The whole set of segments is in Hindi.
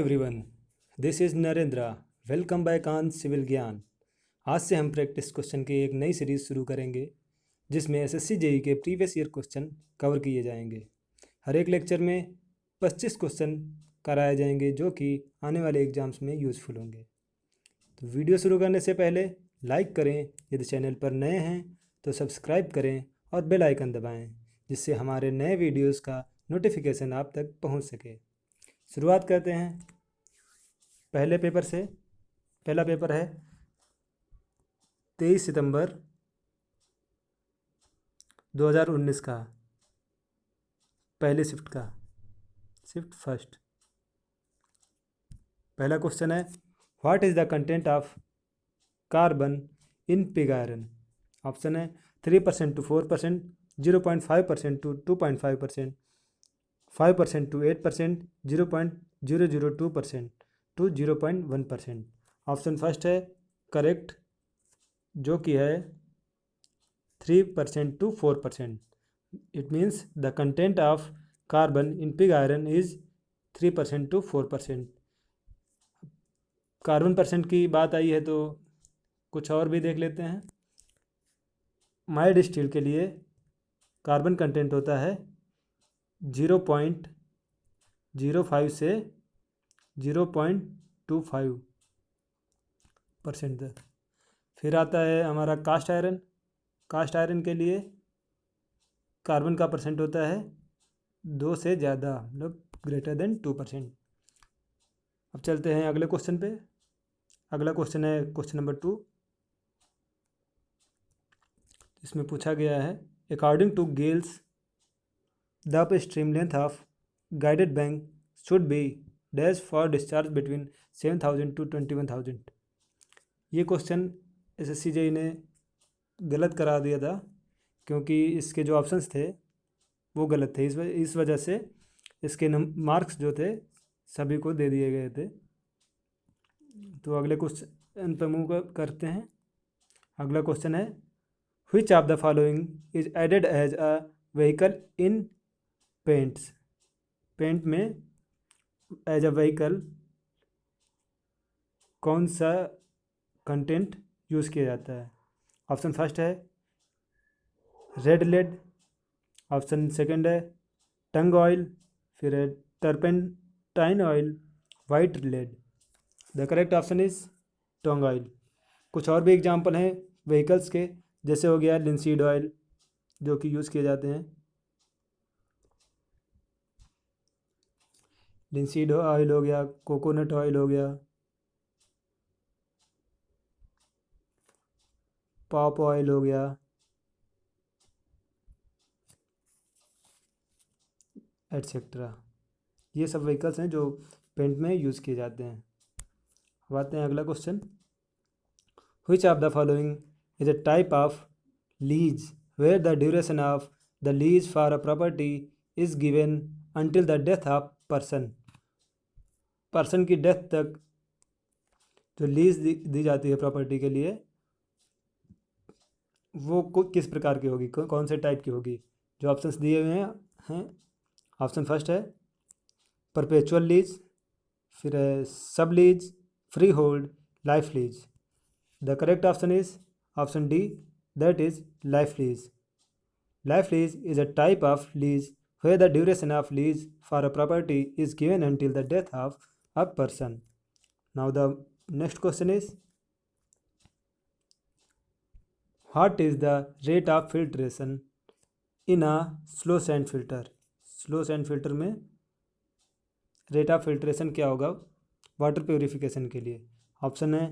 Everyone, this is Narendra. Welcome back on civil Gyan. आज से हम प्रैक्टिस क्वेश्चन की एक नई सीरीज़ शुरू करेंगे जिसमें एसएससी जेई के प्रीवियस ईयर क्वेश्चन कवर किए जाएंगे। हर एक लेक्चर में 25 क्वेश्चन कराए जाएंगे जो कि आने वाले एग्जाम्स में यूज़फुल होंगे। तो वीडियो शुरू करने से पहले लाइक करें, यदि चैनल पर नए हैं तो सब्सक्राइब करें और बेल आइकन दबाएं जिससे हमारे नए वीडियोस का नोटिफिकेशन आप तक पहुंच सके। शुरुआत करते हैं पहले पेपर से। पहला पेपर है 23 सितंबर 2019 का, पहले शिफ्ट का, शिफ्ट फर्स्ट। पहला क्वेश्चन है, what is the content of carbon in pig iron. Option है 3% to 4%, 0.5% to 2.5%, 5% to 8%, 0.002% to 0.1%। Option first है करेक्ट, जो कि है 3% to 4%। It means the content of carbon in pig iron is 3% to 4%। Carbon percent की बात आई है तो कुछ और भी देख लेते हैं। माइल्ड स्टील के लिए कार्बन कंटेंट होता है 0.05 से 0.25% तक। फिर आता है हमारा कास्ट आयरन। कास्ट आयरन के लिए कार्बन का परसेंट होता है 2 से ज़्यादा, मतलब ग्रेटर देन 2%। अब चलते हैं अगले क्वेश्चन पे। अगला क्वेश्चन है क्वेश्चन नंबर 2। इसमें पूछा गया है, according to Gales the up stream length of guided bank should be dash for discharge between 7,000 to 21,000। ये क्वेश्चन एसएससी जेई ने गलत करा दिया था क्योंकि इसके जो ऑप्शंस थे वो गलत थे। इस वजह से इसके मार्क्स जो थे सभी को दे दिए गए थे। तो अगले क्वेश्चन पर मूव करते हैं। अगला क्वेश्चन है, which of the following is added as a vehicle in paints. Paint में एज अ व्हीकल कौन सा कंटेंट यूज़ किया जाता है। ऑप्शन फर्स्ट है रेड लेड, ऑप्शन सेकंड है टंग ऑयल, फिर है turpentine oil, white lead. The correct option is tung oil. कुछ और भी एग्जाम्पल हैं व्हीकल्स के, जैसे हो गया लिंसीड ऑयल जो कि यूज़ किए जाते हैं। लिंसीड ऑयल हो गया, कोकोनट ऑयल हो गया, पॉप ऑयल हो गया, एट्सेट्रा। ये सब व्हीकल्स हैं जो पेंट में यूज़ किए जाते हैं। अब आते हैं अगला question, which of the following is a type of lease where the duration of the lease for a property is given until the death of person. Person की डेथ तक जो लीज दी जाती है प्रॉपर्टी के लिए वो किस प्रकार की होगी, कौन से टाइप की होगी। जो ऑप्शंस दिए हुए हैं ऑप्शन फर्स्ट है परपेचुअल लीज, फिर है सब lease, free hold, life lease. The correct option is option D, that is life lease. Life lease is a type of lease where the duration of lease for a property is given until the death of a person. Now the next question is, what is the rate of filtration in a slow sand filter? Slow sand filter में रेट ऑफ फिल्ट्रेशन क्या होगा वाटर प्योरीफिकेशन के लिए। ऑप्शन है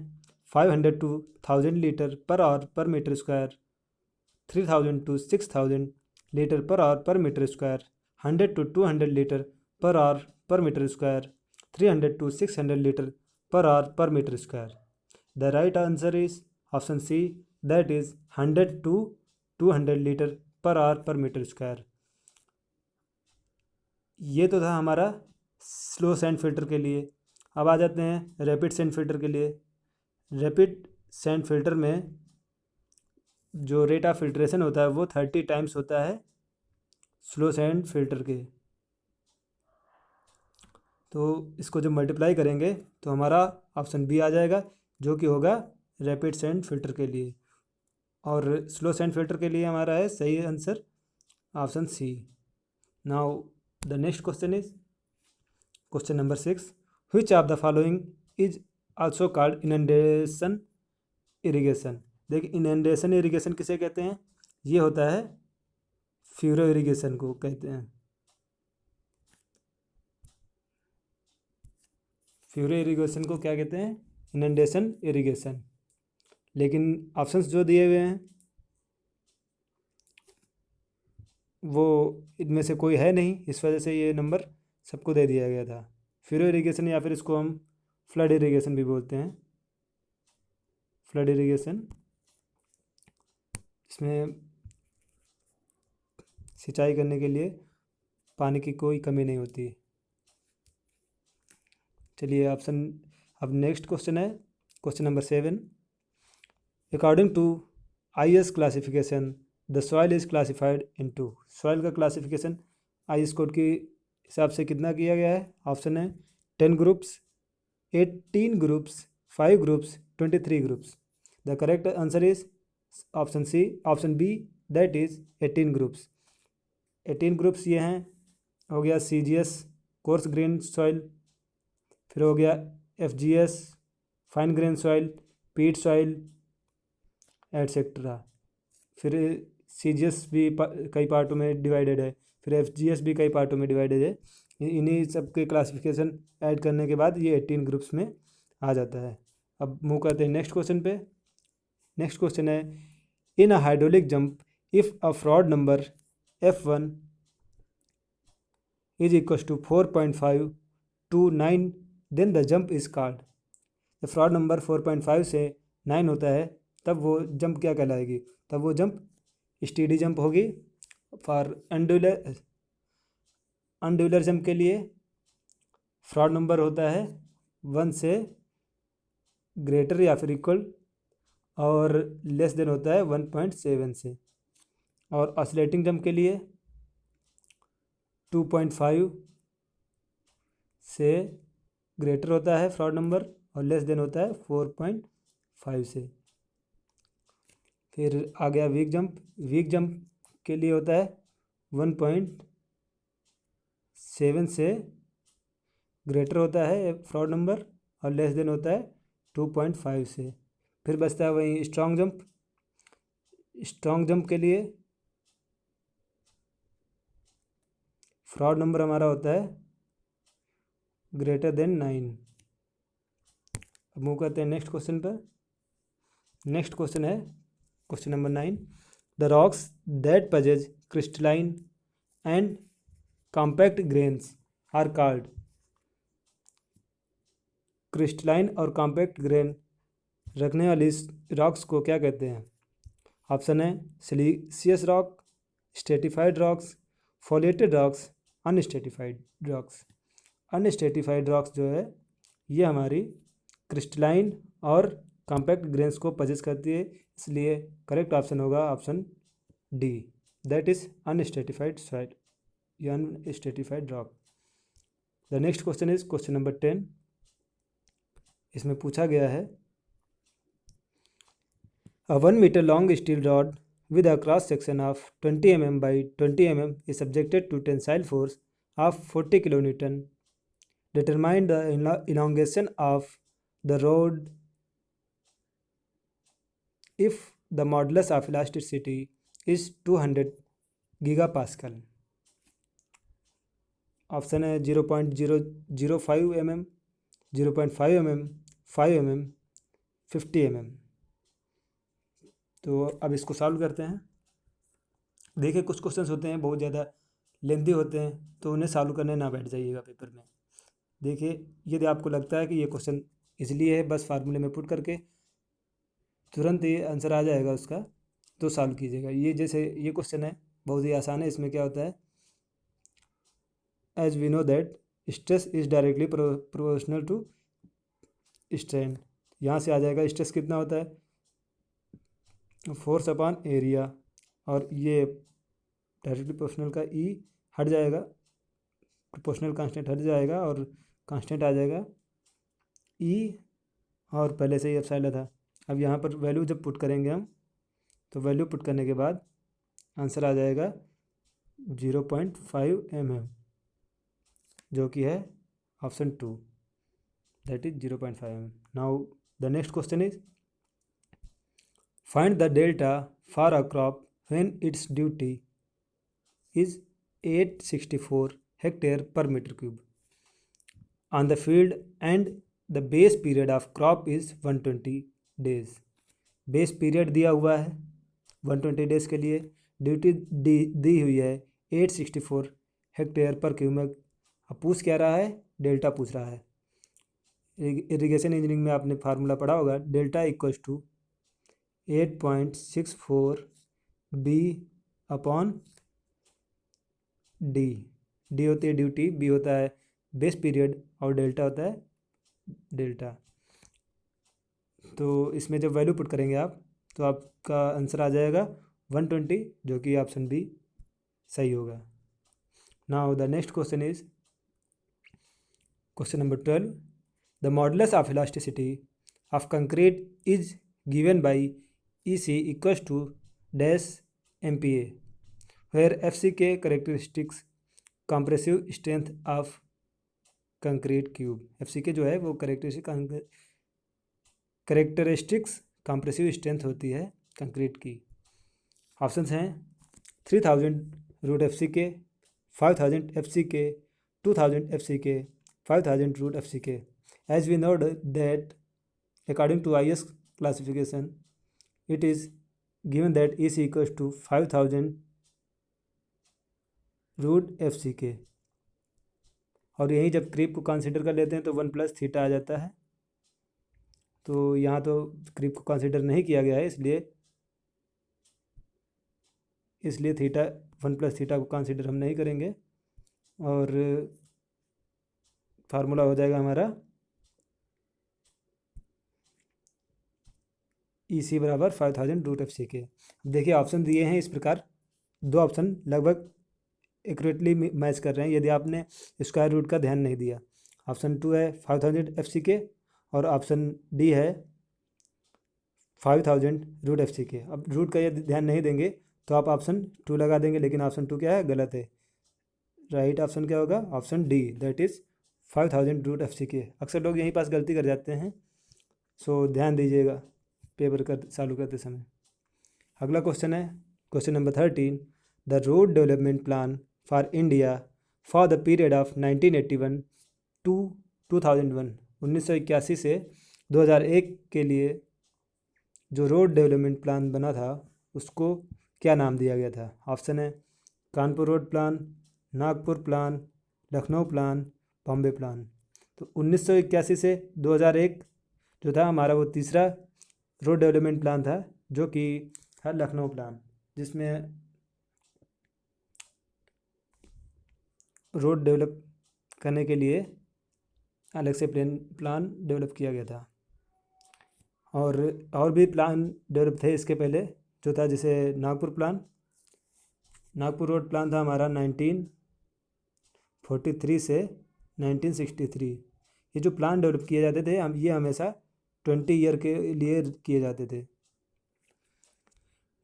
500 to 1000 litre per hour per metre square, 3000 to 6000 litre per hour per metre square, 100 to 200 litre per hour per metre square, 300 to 600 litre per hour per metre square. The right answer is option C, that is 100 to 200 litre per hour per metre square. ये तो था हमारा स्लो सैंड फिल्टर के लिए। अब आ जाते हैं रैपिड सैंड फिल्टर के लिए। रैपिड सैंड फिल्टर में जो रेट ऑफ फिल्ट्रेशन होता है वो 30 टाइम्स होता है स्लो सैंड फिल्टर के। तो इसको जब मल्टीप्लाई करेंगे तो हमारा ऑप्शन बी आ जाएगा, जो कि होगा रैपिड सैंड फिल्टर के लिए। और स्लो सैंड फिल्टर के लिए हमारा है सही answer option C. Now the next question is question number 6। Which of the following is also called inundation irrigation. देखिए इनंडेशन इरिगेशन किसे कहते हैं, ये होता है फ्यूरो इरिगेशन को कहते हैं। फ्यूरो इरिगेशन को क्या कहते हैं, इनंडेशन इरिगेशन। लेकिन ऑप्शंस जो दिए हुए हैं वो इनमें से कोई है नहीं, इस वजह से ये नंबर सबको दे दिया गया था। फ्यूरो इरिगेशन या फिर इसको हम फ्लड इरिगेशन भी बोलते हैं। फ्लड इरिगेशन, इसमें सिंचाई करने के लिए पानी की कोई कमी नहीं होती। चलिए ऑप्शन, अब नेक्स्ट क्वेश्चन है question number 7। According to IS classification the soil is classified into. Soil का क्लासिफिकेशन IS कोड के हिसाब से कितना किया गया है। ऑप्शन है 10 groups, 18 groups, 5 groups, 23 groups. The correct answer is option C, option B, that is 18 groups. 18 groups ये हैं, हो गया CGS कोर्स ग्रेन सॉइल, फिर हो गया FGS फाइन ग्रेन सॉइल, पीट सॉइल एटसेट्रा। फिर CGS भी कई पार्टों में डिवाइडेड है, फिर FGS भी कई पार्टों में डिवाइडेड है। इन्हीं सब के क्लासिफिकेशन ऐड करने के बाद ये 18 ग्रुप्स में आ जाता है। अब मूव करते हैं नेक्स्ट क्वेश्चन पे। नेक्स्ट क्वेश्चन है in a hydraulic jump if a Froude number F1 is equal to 4.5 to 9 then the jump is called. जब फ्रॉड नंबर 4.5 से 9 होता है तब वो जंप क्या कहलाएगी, तब वो जंप स्टीडी जंप होगी। फॉर अनड्यूलर जंप के लिए फ्रॉड नंबर होता है 1 से ग्रेटर या फिर इक्वल, और लेस देन होता है 1.7 से। और ऑसिलेटिंग जंप के लिए 2.5 से ग्रेटर होता है फ्रॉड नंबर, और लेस देन होता है 4.5 से। फिर आ गया वीक जंप। वीक जंप के लिए होता है 1.7 से ग्रेटर होता है फ्रॉड नंबर, और लेस देन होता है 2.5 से। फिर बचता है वहीं स्ट्रॉन्ग जंप। स्ट्रॉन्ग जंप के लिए फ्रॉड नंबर हमारा होता है ग्रेटर देन 9। अब मूव करते हैं नेक्स्ट क्वेश्चन पर। नेक्स्ट क्वेश्चन है question number 9। The rocks that possess crystalline and compact grains are called. Crystalline और कॉम्पैक्ट ग्रेन रखने वाली रॉक्स को क्या कहते हैं। ऑप्शन है siliceous rock, stratified rocks, foliated rocks, unstratified rocks. Unstratified rocks जो है ये हमारी क्रिस्टलाइन और कॉम्पैक्ट ग्रेन्स को पजेस करती है, इसलिए करेक्ट ऑप्शन होगा option D, that is unstratified soil या unstratified rock. The next question is question number 10। इसमें पूछा गया है A 1 meter long steel rod with a cross section of 20 mm by 20 mm is subjected to tensile force of 40 kN. Determine the elongation of the rod if the modulus of elasticity is 200 gigapascal. Option है 0.005 mm, 0.5 mm, 5 mm, 50 mm। तो अब इसको सॉल्व करते हैं। देखिए कुछ क्वेश्चंस होते हैं बहुत ज़्यादा लेंथी होते हैं, तो उन्हें सॉल्व करने ना बैठ जाइएगा पेपर में। देखिए यदि आपको लगता है कि ये क्वेश्चन इजली है, बस फार्मूले में पुट करके तुरंत ये आंसर आ जाएगा उसका, तो सॉल्व कीजिएगा। ये जैसे ये क्वेश्चन है बहुत ही आसान है। इसमें क्या होता है, as we know that stress is directly proportional to strain. यहाँ से आ जाएगा स्ट्रेस कितना होता है, फोर्स अपॉन एरिया, और ये डायरेक्टली प्रोपोर्शनल का ई हट जाएगा, प्रोपोर्शनल कांस्टेंट हट जाएगा, और कांस्टेंट आ जाएगा ई, और पहले से ही एप्सिलॉन था। अब यहाँ पर वैल्यू जब पुट करेंगे हम, तो वैल्यू पुट करने के बाद आंसर आ जाएगा 0.5 mm, जो कि है option 2, that is 0.5 mm। Now the next question is find the delta for a crop when its duty is 864 hectare per metre cube on the field and the base period of crop is 120 days. Base period दिया हुआ है 120 डेज के लिए, ड्यूटी दी हुई है 864 हेक्टेयर पर क्यूबिक। अब पूछ क्या रहा है, डेल्टा पूछ रहा है। इरिगेशन इंजीनियरिंग में आपने फार्मूला पढ़ा होगा, delta equals to 8.64 B upon D. D होती है ड्यूटी, बी होता है बेस पीरियड, और डेल्टा होता है डेल्टा। तो इसमें जब वैल्यू पुट करेंगे आप, तो आपका आंसर आ जाएगा 120, जो कि ऑप्शन बी सही होगा। Now the next question is question number 12। The modulus of elasticity of concrete is given by E C equals to dash MPa, where FCK characteristics compressive strength of concrete cube. FCK जो है वो करेक्टरिस्टिक्स कंप्रेसिव स्ट्रेंथ होती है कंक्रीट की। ऑप्शंस हैं 3000 root FCK, 5000 FCK, 2000 FCK, 5000 root FCK. As we know that according to IS classification, it is given that EC equals to 5000 root FCK, और यही जब क्रीप को कंसीडर कर लेते हैं तो 1 + थीटा आ जाता है। तो यहाँ तो क्रीप को कंसीडर नहीं किया गया है, इसलिए थीटा 1 + थीटा को कंसीडर हम नहीं करेंगे, और फार्मूला हो जाएगा हमारा EC बराबर 5000 रूट FCK। देखिए ऑप्शन दिए हैं इस प्रकार, दो ऑप्शन लगभग एक्यूरेटली मैच कर रहे हैं यदि आपने स्क्वायर रूट का ध्यान नहीं दिया। ऑप्शन 2 है 5000 FCK, और ऑप्शन डी है 5000 रूट FCK। अब रूट का यदि ध्यान नहीं देंगे तो आप ऑप्शन 2 लगा देंगे, लेकिन ऑप्शन 2 क्या है, गलत है। राइट ऑप्शन क्या होगा, option D, that is 5000 root FCK। अक्सर लोग यहीं पास गलती कर जाते हैं, सो ध्यान दीजिएगा पेपर कर चालू करते समय। अगला क्वेश्चन है question number 13। The road development plan for India for the period of 1981 to 2001, 1981 से 2001 के लिए जो रोड डेवलपमेंट प्लान बना था उसको क्या नाम दिया गया था। ऑप्शन है Kanpur road plan, Nagpur plan, Lucknow plan, Bombay plan. तो 1981 से 2001 जो था हमारा वो तीसरा रोड डेवलपमेंट प्लान था, जो कि था लखनऊ प्लान, जिसमें रोड डेवलप करने के लिए अलग से प्लान डेवलप किया गया था। और भी प्लान डेवलप थे इसके पहले, जो था जैसे Nagpur plan. Nagpur road plan था हमारा 1943 से 1963। ये जो प्लान डेवलप किए जाते थे ये हमेशा 20 ईयर के लिए किए जाते थे।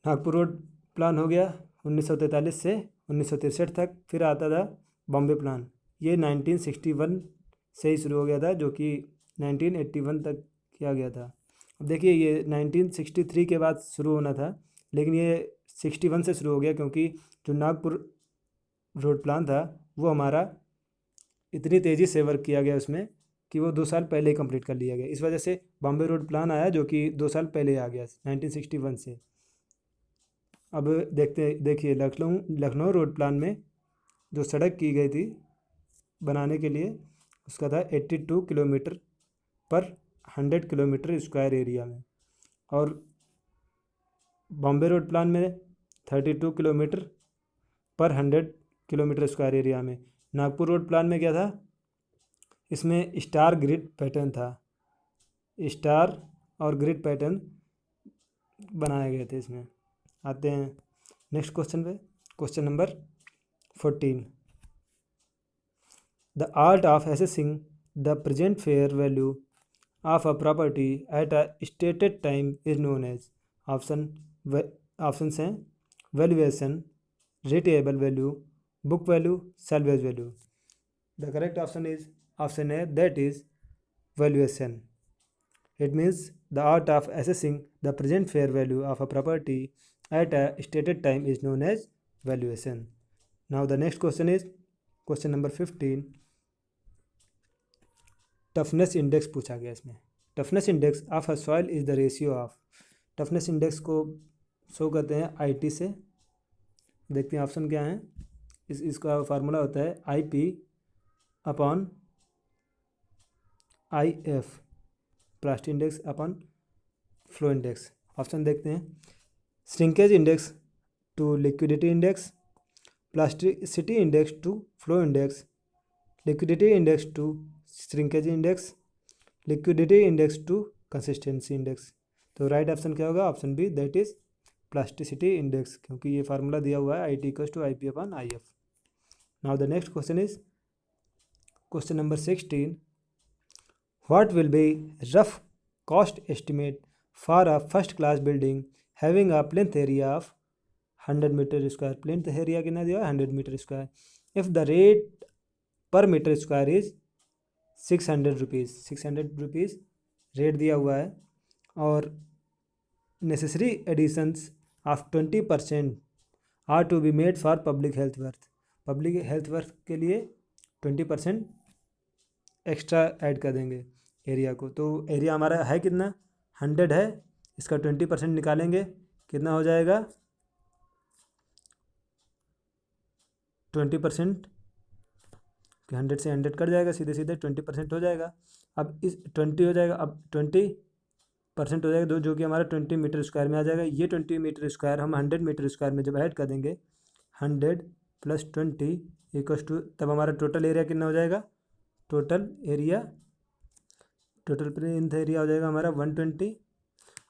नागपुर रोड प्लान हो गया 1943 से 1963 तक। फिर आता था बॉम्बे प्लान, ये 1961 से ही शुरू हो गया था, जो कि 1981 तक किया गया था। अब देखिए ये 1963 के बाद शुरू होना था, लेकिन ये 61 से शुरू हो गया, क्योंकि जो नागपुर रोड प्लान था वो हमारा इतनी तेज़ी से वर्क किया गया उसमें कि वो 2 साल पहले ही कंप्लीट कर लिया गया। इस वजह से बॉम्बे रोड प्लान आया, जो कि 2 साल पहले आ गया 1961 से। अब देखिए लखनऊ रोड प्लान में जो सड़क की गई थी बनाने के लिए, उसका था 82 किलोमीटर पर 100 किलोमीटर स्क्वायर एरिया में, और बॉम्बे रोड प्लान में 32 किलोमीटर पर 100 किलोमीटर स्क्वायर एरिया में। नागपुर रोड प्लान में क्या था, इसमें स्टार ग्रिड पैटर्न था, स्टार और ग्रिड पैटर्न बनाए गए थे इसमें। आते हैं नेक्स्ट क्वेश्चन पे, question number 14। The art of assessing the present fair value of a property at a stated time is known as. Options हैं valuation, rateable value, book value, salvage value. The correct option is option A, that is valuation. It means the art of assessing the present fair value of a property at a stated time is known as valuation. Now the next question is question number 15. Toughness index पूछा गया इसमें. Toughness index of a soil is the ratio of. Toughness index को शो करते हैं IT से. देखते हैं ऑप्शन क्या है. इसका फार्मूला होता है IP upon IF, plastic index upon flow index. Option देखते हैं. Shrinkage index to liquidity index, plasticity index to flow index, liquidity index to shrinkage index, liquidity index to consistency index. तो राइट ऑप्शन क्या होगा? Option B, that is plasticity index, क्योंकि ये फार्मूला दिया हुआ है IT = IP upon IF. Now the next question is question number 16. What will be rough cost estimate for a first class building having a plinth area of 100 meter square? Plinth area कितना दिया है? 100 meter square. If the rate per meter square is 600 rupees, 600 rupees rate दिया हुआ है और necessary additions of 20% are to be made for public health worth. Public health worth के लिए 20% एक्स्ट्रा ऐड कर देंगे एरिया को. तो एरिया हमारा है कितना? 100 है. इसका 20% निकालेंगे, कितना हो जाएगा? 20%, 100 से 100 कट जाएगा, सीधे सीधे 20% हो जाएगा. अब इस 20 हो जाएगा, अब 20% हो जाएगा जो कि हमारा 20 मीटर स्क्वायर में आ जाएगा. ये 20 मीटर स्क्वायर हम 100 मीटर स्क्वायर में जब ऐड कर देंगे, 100 + 20 = तब हमारा टोटल एरिया कितना हो जाएगा? टोटल प्लिंथ एरिया हो जाएगा हमारा 120.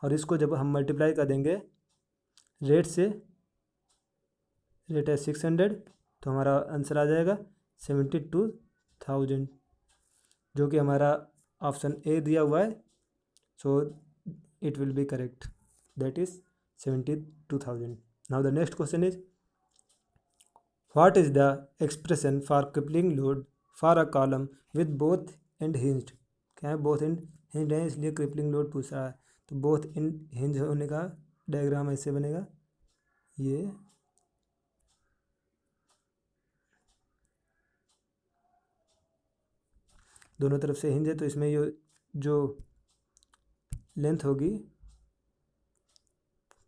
और इसको जब हम मल्टीप्लाई कर देंगे रेट से, रेट है 600, तो हमारा आंसर आ जाएगा 72,000, जो कि हमारा ऑप्शन ए दिया हुआ है. So it will be correct, that is 72,000. Now the next question is what is the expression for crippling load for a column with both and hinged. क्या है? बोथ एंड हिंज्ड है, इसलिए क्रिपलिंग लोड पूछ रहा है. तो बोथ एंड हिंज होने का डायग्राम ऐसे बनेगा. ये दोनों तरफ से हिंज है, तो इसमें ये जो लेंथ होगी,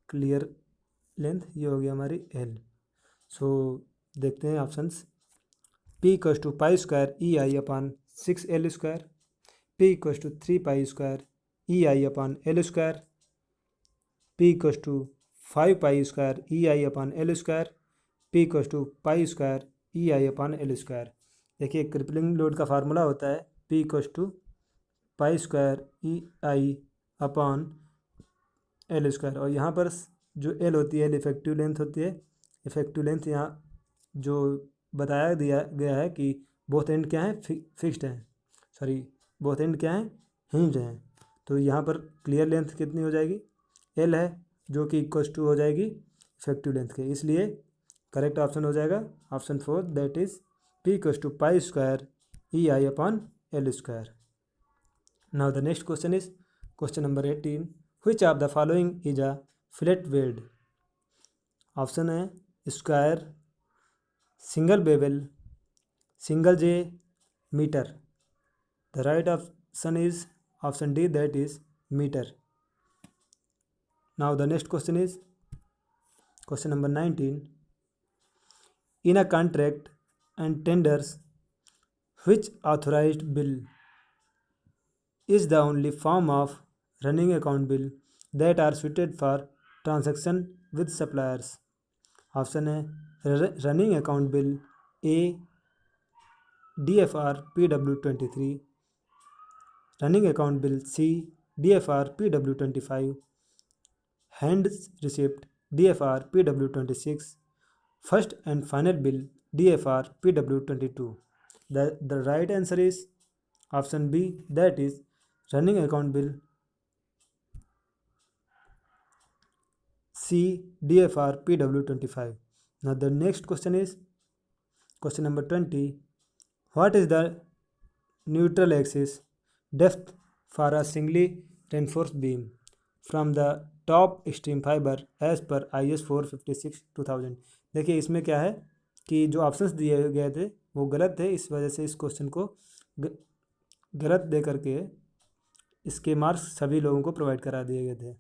क्लियर लेंथ, ये होगी हमारी L. सो देखते हैं options. P = π² EI upon 6L², P = 3π² EI upon L², P = 5π² EI upon L², P = π² EI upon L². देखिए क्रिपलिंग लोड का फार्मूला होता है P = π² EI अपॉन L². और यहाँ पर जो L होती है, इफेक्टिव लेंथ होती है. इफेक्टिव लेंथ यहाँ जो बताया दिया गया है कि बोथ एंड क्या है? फिक्स्ड है. सॉरी, बोथ एंड क्या है? हिंज हैं. तो यहाँ पर क्लियर लेंथ कितनी हो जाएगी? L है, जो कि = हो जाएगी इफेक्टिव लेंथ के. इसलिए करेक्ट ऑप्शन हो जाएगा option 4, that is P = π² EI upon L². Now the next question is question number 18. Which of the following is a fillet weld. Option है square, single bevel, single J, mitre. The right option is option D, that is mitre. Now the next question is question number 19. In a contract and tenders which authorized bill is the only form of running account bill that are suited for transaction with suppliers. Option है running account bill A DFR PW23, running account bill C DFR PW25, hand receipt DFR PW26, first and final bill DFR PW22. The right answer is option B that is running account bill, C DFR PW25. Now the next question is question number 20. What is the neutral axis depth for a singly reinforced beam from the top extreme fiber as per IS 456 2000? देखिए इसमें क्या है कि जो ऑप्शंस दिए गए थे वो गलत थे, इस वजह से इस क्वेश्चन को गलत दे करके इसके मार्क्स सभी लोगों को प्रोवाइड करा दिए गए थे।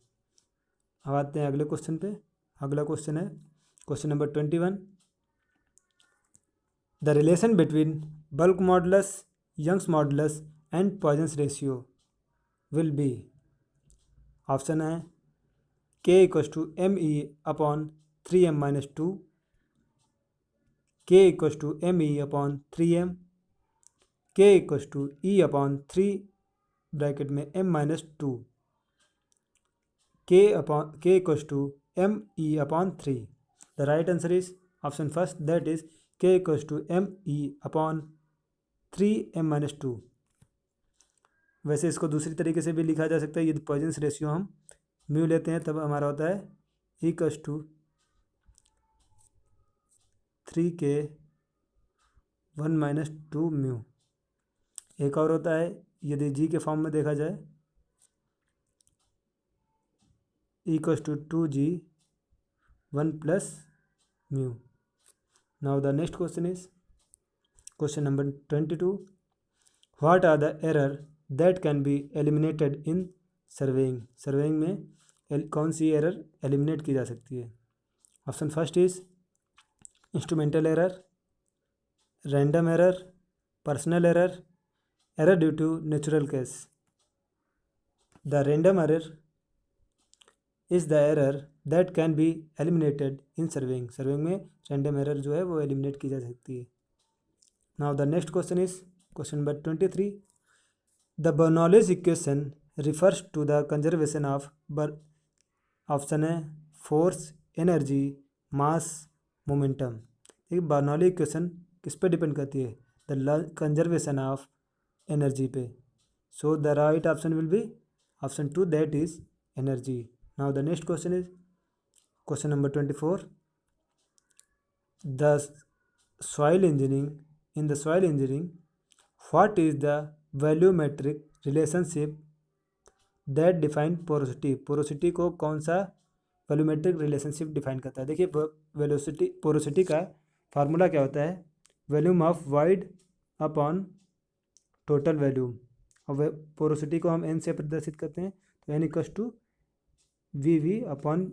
अब आते हैं अगले क्वेश्चन पे। अगला क्वेश्चन है question number 21। The relation between bulk modulus, Young's modulus and Poisson's ratio will be. Option है K = ME upon 3m-2, K = ME upon 3m, K = E upon 3 bracket में m-2, K = ME upon 3. The right answer is option first, that is K = ME upon 3m-2. वैसे इसको दूसरी तरीके से भी लिखा जा सकता है। यदि पॉइजन्स रेशियो हम म्यू लेते हैं तब हमारा होता है E = 3K 1-2 म्यू। एक और होता है यदि जी के फॉर्म में देखा जाए E = 2G 1 + mu. Now the next question is question number 22. What are the error that can be eliminated in surveying? Surveying में कौन सी एरर एलिमिनेट की जा सकती है? Option first is instrumental error, random error, personal error, error due to natural case. The random error is the error that can be eliminated in surveying. Surveying में रैंडम एरर जो है वो एलिमिनेट की जा सकती है। Now the next question is question number 23। The Bernoulli's equation refers to the conservation of option है फोर्स, एनर्जी, मास, मोमेंटम। ठीक, बर्नौली इक्वेशन किस पे डिपेंड करती है? द कंजर्वेशन ऑफ एनर्जी पे। सो the right option will be option 2, that is energy. Now the next question is question number 24. The soil engineering, in the soil engineering, what is the volumetric relationship that define porosity? porosity को कौन सा वॉल्यूमेट्रिक रिलेशनशिप डिफाइन करता है? देखिए पोरोसिटी का फार्मूला क्या होता है? Volume of wide upon total volume. और पोरोसिटी को हम n से प्रदर्शित करते हैं तो n = VV upon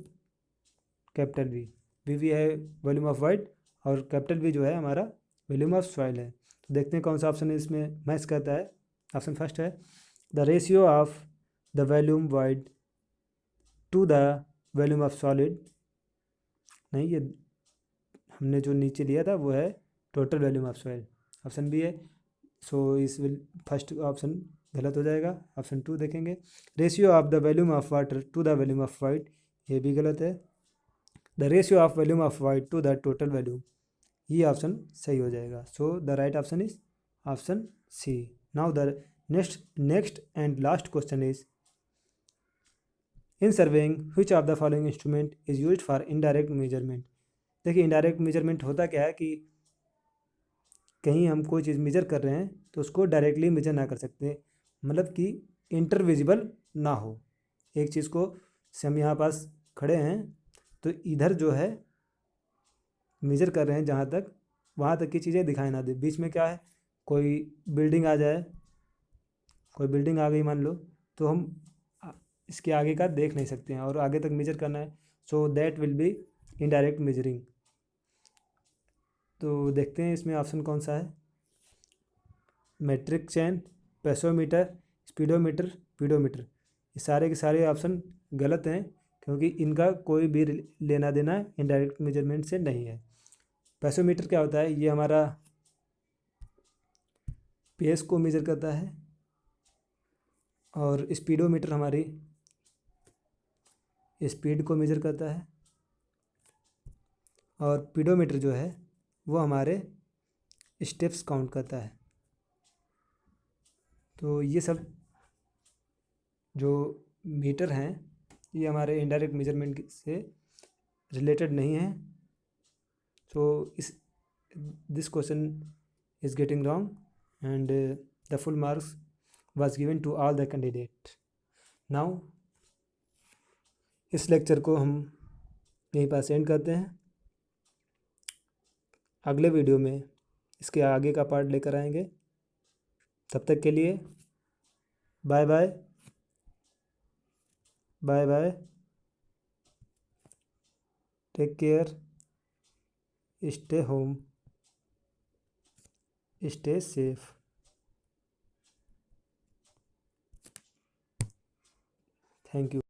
capital V। VV है वॉल्यूम ऑफ वाइड और कैपिटल V जो है हमारा वॉल्यूम ऑफ सॉइल है। तो देखते हैं कौन सा ऑप्शन इसमें मैच करता है। ऑप्शन फर्स्ट है the ratio of the volume void to the volume of solid. नहीं, ये हमने जो नीचे लिया था वो है total volume of soil. Option B है। सो इस फर्स्ट ऑप्शन गलत हो जाएगा। ऑप्शन 2 देखेंगे, ratio of the volume of water to the volume of void, ये भी गलत है। The ratio of volume of void to the total volume, ये ऑप्शन सही हो जाएगा। So the right option is option C. Now the next and last question is in surveying which of the following instrument is used for indirect measurement. देखिए इनडायरेक्ट मेजरमेंट होता क्या है कि कहीं हम कोई चीज़ मेजर कर रहे हैं तो उसको डायरेक्टली मेजर ना कर सकते, मतलब कि इंटरविजिबल ना हो। एक चीज़ को से हम यहाँ पास खड़े हैं तो इधर जो है मेजर कर रहे हैं जहाँ तक, वहाँ तक की चीज़ें दिखाई ना दे। बीच में क्या है, कोई बिल्डिंग आ जाए, कोई बिल्डिंग आ गई मान लो, तो हम इसके आगे का देख नहीं सकते हैं और आगे तक मेजर करना है। So that will be indirect measuring. तो देखते हैं इसमें ऑप्शन कौन सा है। मेट्रिक चेन, पेसोमीटर, स्पीडोमीटर, पीडोमीटर, ये सारे के सारे ऑप्शन गलत हैं क्योंकि इनका कोई भी लेना देना इनडायरेक्ट मेजरमेंट से नहीं है। पेसोमीटर क्या होता है? ये हमारा पेस को मेजर करता है और स्पीडोमीटर हमारी स्पीड को मेजर करता है और पीडोमीटर जो है वो हमारे स्टेप्स काउंट करता है। तो ये सब जो मीटर हैं ये हमारे इनडायरेक्ट मेजरमेंट से रिलेटेड नहीं है। सो इस this question is getting wrong and the full marks was given to all the candidate. Now इस लेक्चर को हम यहीं पर एंड करते हैं। अगले वीडियो में इसके आगे का पार्ट लेकर आएंगे। तब तक के लिए bye bye, bye bye, take care, stay home, stay safe. Thank you.